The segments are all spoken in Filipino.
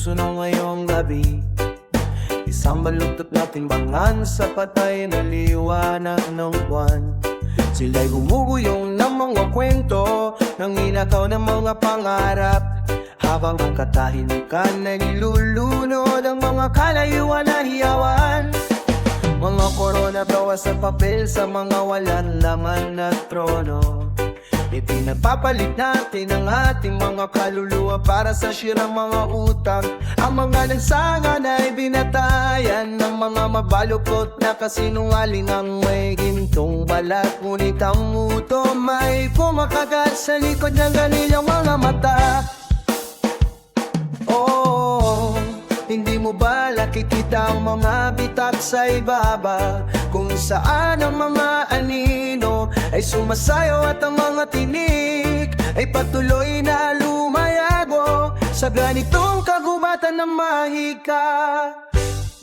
sumusunog ngayong gabi. Isang baluktot na timbangan sa patay na liwanag ng buwan. Sila'y gumuguyong ng mga kwento, ng inakaw ng mga pangarap, habang ang katahimikan ay nilulunod ang mga kalayuan na hiyawan. Mga korona bawas sa papel sa mga walang laman na trono. Ipinagpapalit natin ang ating mga kaluluwa para sa sirang mga utang. Ang mga nagsangan ay binatayan ng mga mabaluktot na kasinungaling ang may gintong balat. Ngunit ang muto may kumakagat sa likod ng kanilang mga mata. Oh, hindi mo ba nakikita ang mga bitak sa ibaba, kung saan ang mga anino ay sumasayaw at ang mga tinik ay patuloy na lumayago sa ganitong kagubatan ng mahika.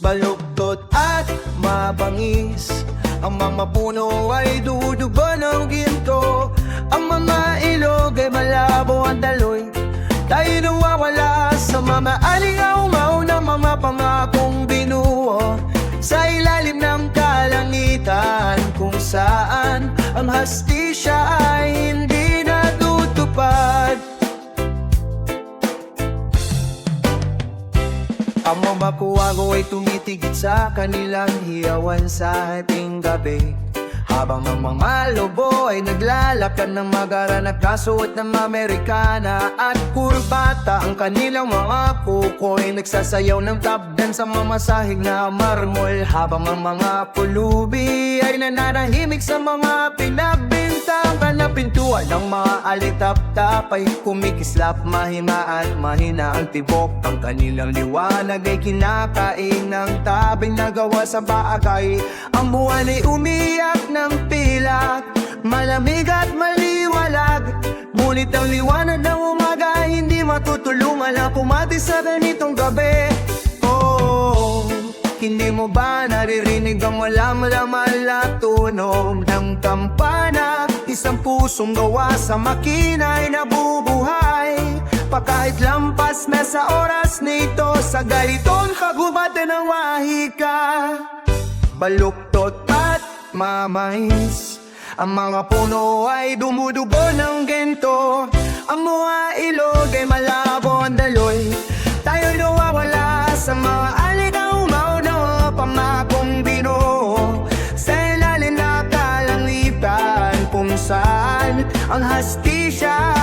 Baluktot at mabangis, ang mga puno ay dudugo ng ginto, ang mga ilog ay malabo ang daloy. Tayo nawawala sa mga alingaw-ngaw na mga pangakong binuo sa ilalim ng kalangitan, kung saan ang hastisya ay hindi natutupad. Ang mga kuwago ay tumitigit sa kanilang hiyawan sa ating gabi, habang ang mga lobo ay naglalakad ng magara, nagkasuot ng Amerikana at kurbata. Ang kanilang mga kuko ay nagsasayaw ng tap dance sa mamasahig na marmol, habang ang mga pulubi ay nananahimik sa mga pinagbintangan na pintuan. Ang mga alitap-tap ay kumikislap, mahina at mahina ang tibok. Ang kanilang liwanag ay kinakain ng tabing na gawa sa baagay. Ang buwan ay umiyak ng pilak, malamig at maliwalag. Ngunit ang liwanag ng umaga ay hindi matutulungan na pumati sa ganitong gabi. Oh, hindi mo ba naririnig ang walang laman na tunog ng kampana? Isang pusong gawa sa makina ay nabubuhay pa kahit lampas na sa oras nito, sa ganitong kagubatan ng wahika. Baluktot at mamais, ang mga puno ay dumudugo ng gento, ang mga ilog ay malabo ang daloy. Tayo nawawala sa mga aligaw-ngaw na pangakong binuo sa ilalim na kalangitan, kung saan ang hastisya